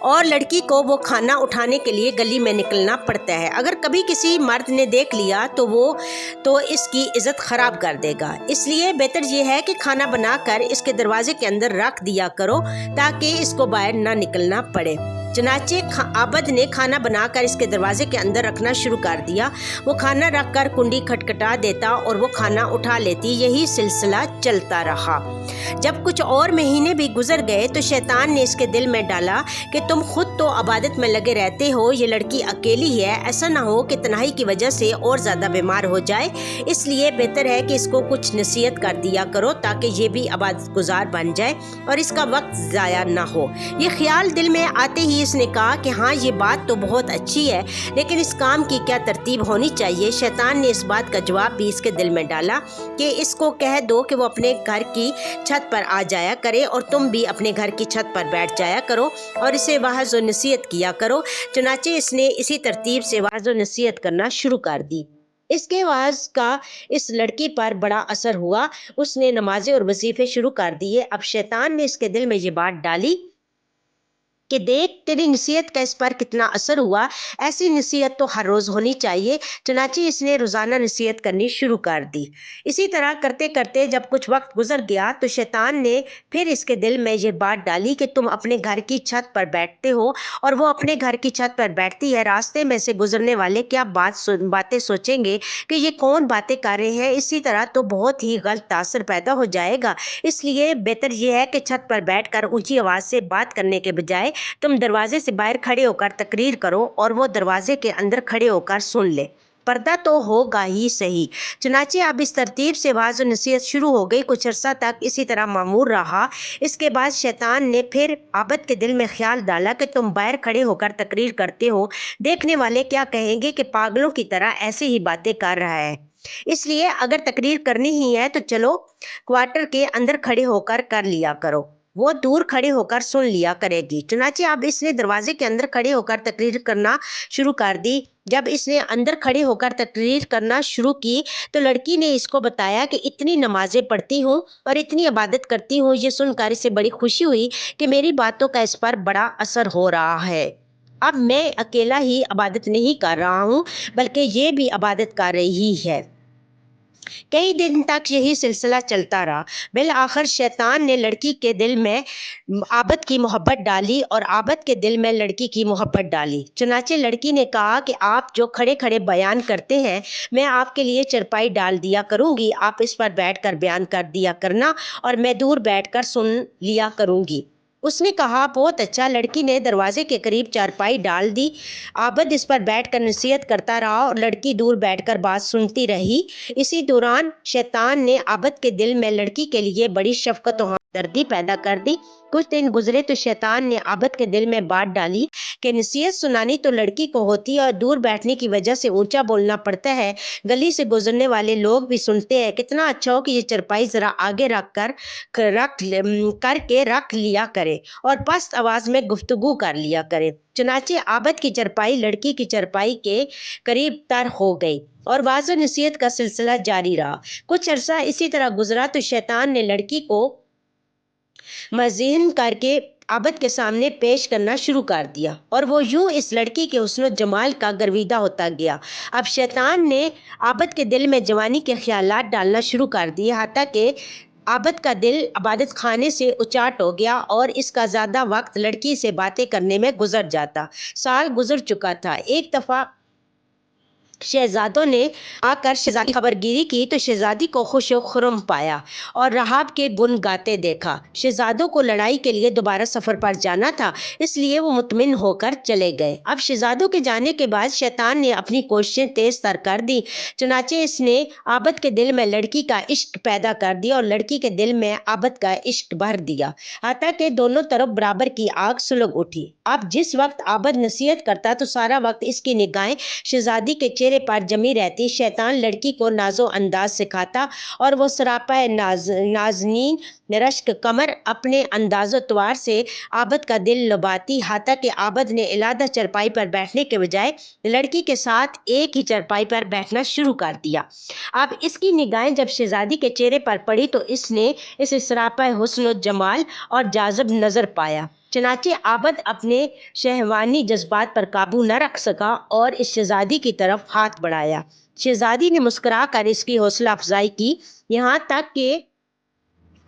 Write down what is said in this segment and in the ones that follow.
اور لڑکی کو وہ کھانا اٹھانے کے لیے گلی میں نکلنا پڑتا ہے۔ اگر کبھی کسی مرد نے دیکھ لیا تو اس کی عزت خراب کر دے گا، اس لیے بہتر یہ ہے کہ کھانا بنا کر اس کے دروازے کے اندر رکھ دیا کرو تاکہ اس کو باہر نہ نکلنا پڑے۔ چنانچہ عابد نے کھانا بنا کر اس کے دروازے کے اندر رکھنا شروع کر دیا۔ وہ کھانا رکھ کر کنڈی کھٹکھٹا دیتا اور وہ کھانا اٹھا لیتی۔ یہی سلسلہ چلتا رہا۔ جب کچھ اور مہینے بھی گزر گئے تو شیطان نے اس کے دل میں ڈالا کہ تم خود تو عبادت میں لگے رہتے ہو، یہ لڑکی اکیلی ہے، ایسا نہ ہو کہ تنہائی کی وجہ سے اور زیادہ بیمار ہو جائے، اس لیے بہتر ہے کہ اس کو کچھ نصیحت کر دیا کرو تاکہ یہ بھی عبادت گزار بن جائے اور اس کا وقت ضائع نہ ہو۔ یہ خیال دل میں آتے ہی اس نے کہا کہ ہاں یہ بات تو بہت اچھی ہے، لیکن اس کام کی کیا ترتیب ہونی چاہیے؟ شیطان نے اس بات کا جواب بھی اس کے دل میں ڈالا کہ اس کو کہہ دو کہ وہ اپنے گھر کی چھت پر آ جایا کرے اور تم بھی اپنے گھر کی چھت پر بیٹھ جایا کرو اور اسے واعظ و نصیحت کیا کرو۔ چنانچہ اس نے اسی ترتیب سے واعظ و نصیحت کرنا شروع کر دی۔ اس کے واعظ کا اس لڑکی پر بڑا اثر ہوا۔ اس نے نمازیں اور وظیفے شروع کر دیے۔ اب شیطان نے اس کے دل میں یہ بات ڈالی کہ دیکھ تیری نصیحت کا اس پر کتنا اثر ہوا، ایسی نصیحت تو ہر روز ہونی چاہیے۔ چنانچہ اس نے روزانہ نصیحت کرنی شروع کر دی۔ اسی طرح کرتے کرتے جب کچھ وقت گزر گیا تو شیطان نے پھر اس کے دل میں یہ بات ڈالی کہ تم اپنے گھر کی چھت پر بیٹھتے ہو اور وہ اپنے گھر کی چھت پر بیٹھتی ہے، راستے میں سے گزرنے والے کیا باتیں سوچیں گے کہ یہ کون باتیں کر رہے ہیں، اسی طرح تو بہت ہی غلط تاثر پیدا ہو جائے گا۔ اس لیے بہتر یہ ہے کہ چھت پر بیٹھ کر اونچی آواز سے بات کرنے کے بجائے تم دروازے سے باہر کھڑے ہو کر تقریر کرو اور وہ دروازے کے اندر کھڑے ہو کر سن لے، پردہ تو ہوگا ہی صحیح۔ چنانچہ اب اس ترتیب سے واعظ و نصیحت شروع ہو گئی۔ کچھ عرصہ تک اسی طرح معمور رہا۔ اس کے بعد شیطان نے پھر عابد کے دل میں خیال ڈالا کہ تم باہر کھڑے ہو کر تقریر کرتے ہو، دیکھنے والے کیا کہیں گے کہ پاگلوں کی طرح ایسے ہی باتیں کر رہا ہے، اس لیے اگر تقریر کرنی ہی ہے تو چلو کوارٹر کے اندر کھڑے ہو کر لیا کرو، وہ دور کھڑے ہو کر سن لیا کرے گی۔ چنانچہ اب اس نے دروازے کے اندر کھڑے ہو کر تقریر کرنا شروع کر دی۔ جب اس نے اندر کھڑے ہو کر تقریر کرنا شروع کی تو لڑکی نے اس کو بتایا کہ اتنی نمازیں پڑھتی ہوں اور اتنی عبادت کرتی ہوں۔ یہ سن کر اسے بڑی خوشی ہوئی کہ میری باتوں کا اس پر بڑا اثر ہو رہا ہے۔ اب میں اکیلا ہی عبادت نہیں کر رہا ہوں بلکہ یہ بھی عبادت کر رہی ہے۔ کئی دن تک یہی سلسلہ چلتا رہا۔ بالآخر شیطان نے لڑکی کے دل میں عابد کی محبت ڈالی اور عابد کے دل میں لڑکی کی محبت ڈالی۔ چنانچہ لڑکی نے کہا کہ آپ جو کھڑے کھڑے بیان کرتے ہیں، میں آپ کے لیے چرپائی ڈال دیا کروں گی، آپ اس پر بیٹھ کر بیان کر دیا کرنا اور میں دور بیٹھ کر سن لیا کروں گی۔ اس نے کہا بہت اچھا۔ لڑکی نے دروازے کے قریب چارپائی ڈال دی۔ عابد اس پر بیٹھ کر نصیحت کرتا رہا اور لڑکی دور بیٹھ کر بات سنتی رہی۔ اسی دوران شیطان نے عابد کے دل میں لڑکی کے لیے بڑی شفقت و ہمدردی پیدا کر دی۔ کچھ دن گزرے تو شیطان نے عابد کے دل میں بات ڈالی کہ نصیحت سنانی تو لڑکی کو ہوتی ہے اور دور بیٹھنے کی وجہ سے اونچا بولنا پڑتا ہے، گلی سے گزرنے والے لوگ بھی سنتے ہیں، کتنا اچھا ہو کہ یہ چرپائی ذرا آگے رکھ کے رکھ لیا کرے اور پست آواز میں گفتگو کر لیا کرے۔ چنانچہ عابد کی چرپائی لڑکی کی چرپائی کے قریب تر ہو گئی اور واعظ و نصیحت کا سلسلہ جاری رہا۔ کچھ عرصہ اسی طرح گزرا تو شیطان نے لڑکی کو مزین کر کے عابد کے سامنے پیش کرنا شروع کر دیا اور وہ یوں اس لڑکی کے حسن و جمال کا گرویدہ ہوتا گیا۔ اب شیطان نے عابد کے دل میں جوانی کے خیالات ڈالنا شروع کر دیے، حتیٰ کہ عابد کا دل عبادت خانے سے اچاٹ ہو گیا اور اس کا زیادہ وقت لڑکی سے باتیں کرنے میں گزر جاتا۔ سال گزر چکا تھا۔ ایک دفعہ شہزادوں نے آ کر شہزادی خبر گیری کی تو شہزادی کو خوش و خرم پایا اور رحاب کے گن گاتے دیکھا۔ شہزادوں کو لڑائی کے لیے دوبارہ سفر پر جانا تھا، اس لیے وہ مطمئن ہو کر چلے گئے۔ اب شہزادوں کے جانے کے بعد شیطان نے اپنی کوششیں تیز تر کر دی۔ چنانچہ اس نے عابد کے دل میں لڑکی کا عشق پیدا کر دیا اور لڑکی کے دل میں عابد کا عشق بھر دیا، حتیٰ کہ دونوں طرف برابر کی آگ سلگ اٹھی۔ اب جس وقت عابد نصیحت کرتا تو سارا وقت اس کی نگاہیں شہزادی کے چہرے پر جمی رہتی۔ شیطان لڑکی کو ناز و انداز سکھاتا اور وہ سراپا نازنین رشک کمر اپنے انداز و طوار سے عابد کا دل لبھاتی، حتیٰ کہ عابد نے علیحدہ چرپائی پر بیٹھنے کے بجائے لڑکی کے ساتھ ایک ہی چرپائی پر بیٹھنا شروع کر دیا۔ اب اس کی نگاہیں جب شہزادی کے چہرے پر پڑی تو اس نے اسے سراپا حسن و جمال اور جاذب نظر پایا۔ چنانچہ عابد اپنے شہوانی جذبات پر قابو نہ رکھ سکا اور اس شہزادی کی طرف ہاتھ بڑھایا۔ شہزادی نے مسکرا کر اس کی حوصلہ افزائی کی، یہاں تک کہ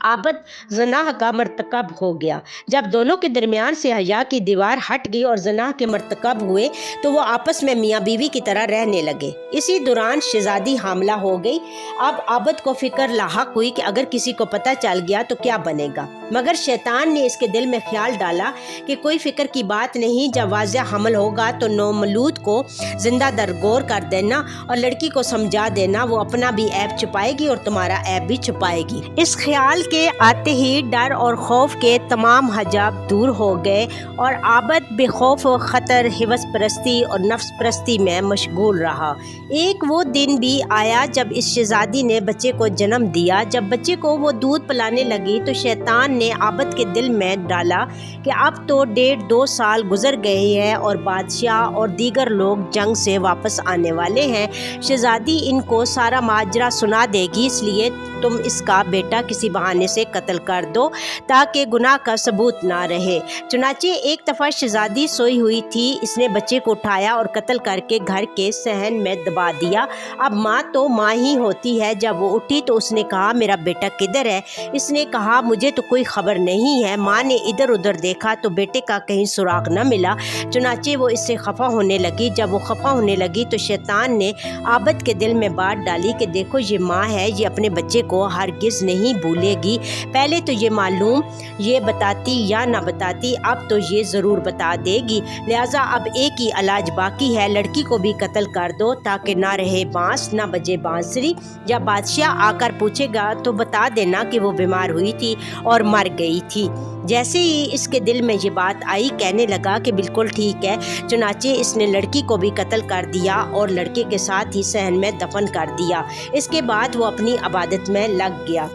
عابد زنا کا مرتکب ہو گیا۔ جب دونوں کے درمیان سے حیا کی دیوار ہٹ گئی اور زنا کے مرتکب ہوئے تو وہ آپس میں میاں بیوی کی طرح رہنے لگے۔ اسی دوران شہزادی حاملہ ہو گئی۔ اب عابد کو فکر لاحق ہوئی کہ اگر کسی کو پتہ چل گیا تو کیا بنے گا، مگر شیطان نے اس کے دل میں خیال ڈالا کہ کوئی فکر کی بات نہیں، جب واضح حمل ہوگا تو نومولود کو زندہ درگور کر دینا اور لڑکی کو سمجھا دینا، وہ اپنا بھی عیب چھپائے گی اور تمہارا عیب بھی چھپائے گی۔ اس خیال کے آتے ہی ڈر اور خوف کے تمام حجاب دور ہو گئے اور عابد بے خوف و خطر ہوس پرستی اور نفس پرستی میں مشغول رہا۔ ایک وہ دن بھی آیا جب اس شہزادی نے بچے کو جنم دیا۔ جب بچے کو وہ دودھ پلانے لگی تو شیطان نے عابد کے دل میں ڈالا کہ اب تو 1.5-2 سال گزر گئے ہیں اور بادشاہ اور دیگر لوگ جنگ سے واپس آنے والے ہیں، شہزادی ان کو سارا ماجرا سنا دے گی، اس لیے تم اس کا بیٹا کسی بہانے سے قتل کر دو تاکہ گناہ کا ثبوت نہ رہے۔ چنانچہ ایک دفعہ شہزادی سوئی ہوئی تھی، اس نے بچے کو اٹھایا اور قتل کر کے گھر کے صحن میں دبا دیا۔ اب ماں تو ماں ہی ہوتی ہے۔ جب وہ اٹھی تو اس نے کہا میرا بیٹا کدھر ہے؟ اس نے کہا مجھے تو کوئی خبر نہیں ہے۔ ماں نے ادھر ادھر دیکھا تو بیٹے کا کہیں سراغ نہ ملا، چنانچہ وہ اس سے خفا ہونے لگی۔ جب وہ خفا ہونے لگی تو شیطان نے عابد کے دل میں بات ڈالی کہ دیکھو یہ ماں ہے، یہ اپنے بچے کو ہرگز نہیں بھولے گی، پہلے تو یہ معلوم یہ بتاتی یا نہ بتاتی، اب تو یہ ضرور بتا دے گی، لہٰذا اب ایک ہی علاج باقی ہے، لڑکی کو بھی قتل کر دو تاکہ نہ رہے بانس نہ بجے بانسری۔ جب بادشاہ آ کر پوچھے گا تو بتا دینا کہ وہ بیمار ہوئی تھی اور مر گئی تھی۔ جیسے ہی اس کے دل میں یہ بات آئی کہنے لگا کہ بالکل ٹھیک ہے، چنانچہ اس نے لڑکی کو بھی قتل کر دیا اور لڑکے کے ساتھ ہی صحن میں دفن کر دیا۔ اس کے بعد وہ اپنی عبادت میں لگ گیا۔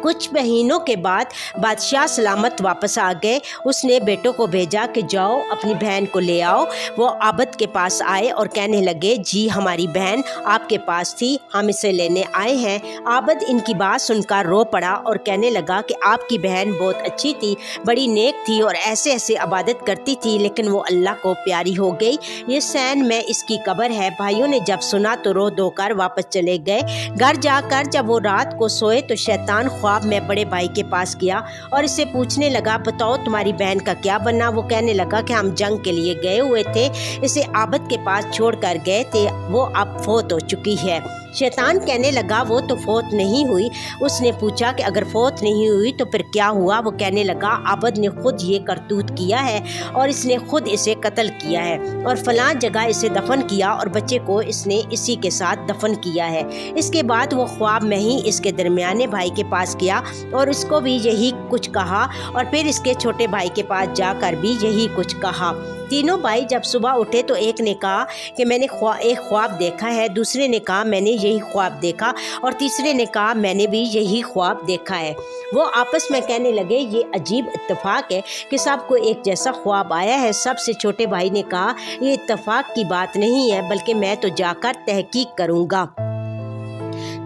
کچھ مہینوں کے بعد بادشاہ سلامت واپس آ گئے۔ اس نے بیٹوں کو بھیجا کہ جاؤ اپنی بہن کو لے آؤ۔ وہ عابد کے پاس آئے اور کہنے لگے جی ہماری بہن آپ کے پاس تھی، ہم اسے لینے آئے ہیں۔ عابد ان کی بات سن کر رو پڑا اور کہنے لگا کہ آپ کی بہن بہت اچھی تھی، بڑی نیک تھی اور ایسے ایسے عبادت کرتی تھی، لیکن وہ اللہ کو پیاری ہو گئی۔ یہ صحن میں اس کی قبر ہے۔ بھائیوں نے جب سنا تو رو دھو کر واپس چلے گئے۔ گھر جا کر جب وہ رات کو سوئے تو شیطان خواب میں بڑے بھائی کے پاس گیا اور اسے پوچھنے لگا بتاؤ تمہاری بہن کا کیا بنا؟ وہ کہنے لگا کہ ہم جنگ کے لیے گئے ہوئے تھے، اسے عابد کے پاس چھوڑ کر گئے تھے، وہ اب فوت ہو چکی ہے۔ شیطان کہنے لگا وہ تو فوت نہیں ہوئی۔ اس نے پوچھا کہ اگر فوت نہیں ہوئی تو پھر کیا ہوا؟ وہ کہنے لگا عابد نے خود یہ کرتوت کیا ہے اور اس نے خود اسے قتل کیا ہے اور فلاں جگہ اسے دفن کیا اور بچے کو اس نے اسی کے ساتھ دفن کیا ہے۔ اس کے بعد وہ خواب میں ہی اس کے درمیانے بھائی کے پاس گیا اور اس کو بھی یہی کچھ کہا اور پھر اس کے چھوٹے بھائی کے پاس جا کر بھی یہی کچھ کہا۔ تینوں بھائی جب صبح اٹھے تو ایک نے کہا کہ میں نے ایک خواب دیکھا ہے، دوسرے نے کہا میں نے یہی خواب دیکھا اور تیسرے نے کہا میں نے بھی یہی خواب دیکھا ہے۔ وہ آپس میں کہنے لگے یہ عجیب اتفاق ہے کہ سب کو ایک جیسا خواب آیا ہے۔ سب سے چھوٹے بھائی نے کہا یہ اتفاق کی بات نہیں ہے بلکہ میں تو جا کر تحقیق کروں گا۔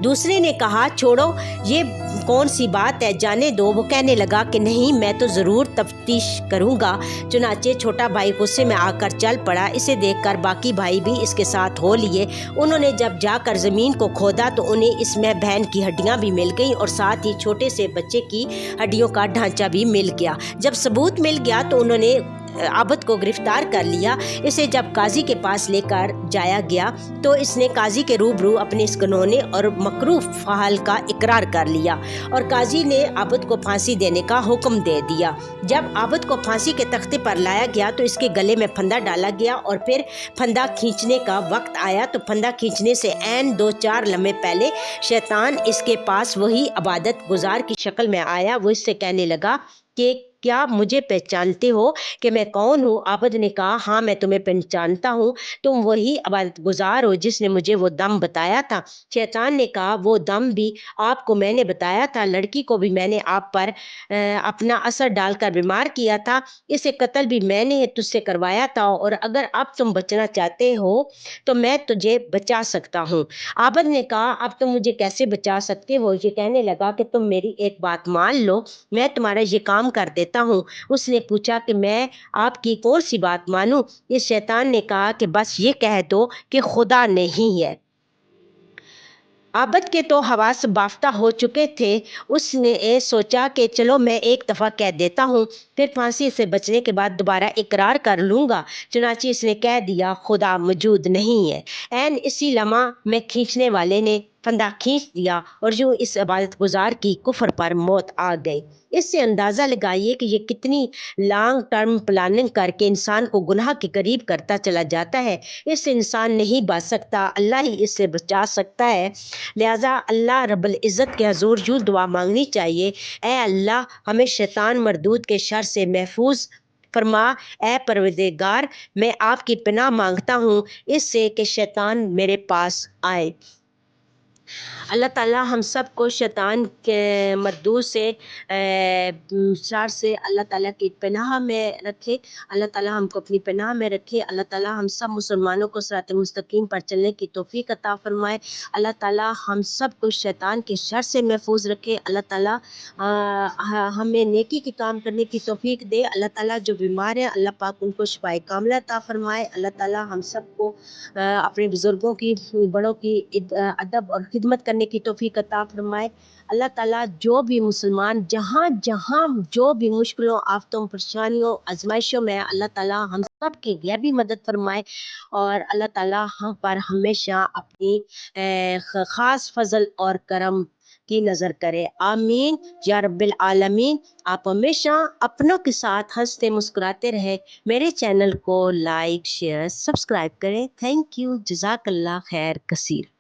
دوسرے نے کہا چھوڑو یہ کون سی بات ہے، جانے دو۔ وہ کہنے لگا کہ نہیں میں تو ضرور تفتیش کروں گا۔ چنانچہ چھوٹا بھائی غصے میں آ کر چل پڑا۔ اسے دیکھ کر باقی بھائی بھی اس کے ساتھ ہو لیے۔ انہوں نے جب جا کر زمین کو کھودا تو انہیں اس میں بہن کی ہڈیاں بھی مل گئیں اور ساتھ ہی چھوٹے سے بچے کی ہڈیوں کا ڈھانچہ بھی مل گیا۔ جب ثبوت مل گیا تو انہوں نے عابد کو گرفتار کر لیا۔ اسے جب قاضی کے پاس لے کر جایا گیا تو اس نے قاضی کے روبرو اپنے اس گنونے اور مکروہ فعل کا اقرار کر لیا اور قاضی نے عابد کو پھانسی دینے کا حکم دے دیا۔ جب عابد کو پھانسی کے تختے پر لایا گیا تو اس کے گلے میں پھندا ڈالا گیا اور پھر پھندا کھینچنے کا وقت آیا تو پھندا کھینچنے سے عین 2-4 لمحے پہلے شیطان اس کے پاس وہی عبادت گزار کی شکل میں آیا۔ وہ اس سے کہنے لگا کہ کیا مجھے پہچانتے ہو کہ میں کون ہوں؟ عابد نے کہا ہاں میں تمہیں پہچانتا ہوں، تم وہی عبادت گزار ہو جس نے مجھے وہ دم بتایا تھا۔ شیطان نے کہا وہ دم بھی آپ کو میں نے بتایا تھا، لڑکی کو بھی میں نے آپ پر اپنا اثر ڈال کر بیمار کیا تھا، اسے قتل بھی میں نے تجھ سے کروایا تھا اور اگر اب تم بچنا چاہتے ہو تو میں تجھے بچا سکتا ہوں۔ عابد نے کہا اب تم مجھے کیسے بچا سکتے ہو؟ یہ کہنے لگا کہ تم میری ایک بات مان لو، میں تمہارا یہ کام کر دیتا کرتا ہوں۔ اس نے پوچھا کہ میں آپ کی کون سی بات مانوں؟ اس شیطان نے کہا کہ بس یہ کہہ دو کہ خدا نہیں ہے۔ عابد کے تو حواس بافتہ ہو چکے تھے، اس نے سوچا کہ چلو میں ایک دفعہ کہہ دیتا ہوں، پھر پھانسی سے بچنے کے بعد دوبارہ اقرار کر لوں گا۔ چنانچہ اس نے کہہ دیا خدا موجود نہیں ہے۔ عین اسی لمحہ میں کھینچنے والے نے پھندا کھینچ دیا اور یوں اس عبادت گزار کی کفر پر موت آ گئی۔ اس سے اندازہ لگائیے کہ یہ کتنی لانگ ٹرم پلاننگ کر کے انسان کو گناہ کے قریب کرتا چلا جاتا ہے۔ اس سے انسان نہیں بچ سکتا، اللہ ہی اس سے بچا سکتا ہے۔ لہٰذا اللہ رب العزت کے حضور یوں دعا مانگنی چاہیے، اے اللہ ہمیں شیطان مردود کے شر سے محفوظ فرما۔ اے پروردگار میں آپ کی پناہ مانگتا ہوں اس سے کہ شیطان میرے پاس آئے۔ اللہ تعالیٰ ہم سب کو شیطان کے مردود سے شر سے اللہ تعالیٰ کی پناہ میں رکھے۔ اللہ تعالیٰ ہم کو اپنی پناہ میں رکھے۔ اللہ تعالیٰ ہم سب مسلمانوں کو صراط مستقیم پر چلنے کی توفیق عطا فرمائے۔ اللہ تعالیٰ ہم سب کو شیطان کے شر سے محفوظ رکھے۔ اللہ تعالیٰ ہمیں نیکی کے کام کرنے کی توفیق دے۔ اللہ تعالیٰ جو بیمار ہیں اللہ پاک ان کو شفائے کاملہ عطا فرمائے۔ اللہ تعالیٰ ہم سب کو اپنے بزرگوں کی، بڑوں کی ادب اور خدمت کرنے کی توفیق عطا فرمائے۔ اللہ تعالیٰ جو بھی مسلمان جہاں جہاں جو بھی مشکلوں، آفتوں، پریشانیوں، آزمائشوں میں اللہ تعالیٰ ہم سب کی غیبی مدد فرمائے اور اللہ تعالیٰ ہم پر ہمیشہ اپنی خاص فضل اور کرم کی نظر کرے۔ آمین یا رب العالمین۔ آپ ہمیشہ اپنوں کے ساتھ ہنستے مسکراتے رہے۔ میرے چینل کو لائک، شیئر، سبسکرائب کریں۔ تھینک یو، جزاک اللہ خیر کثیر۔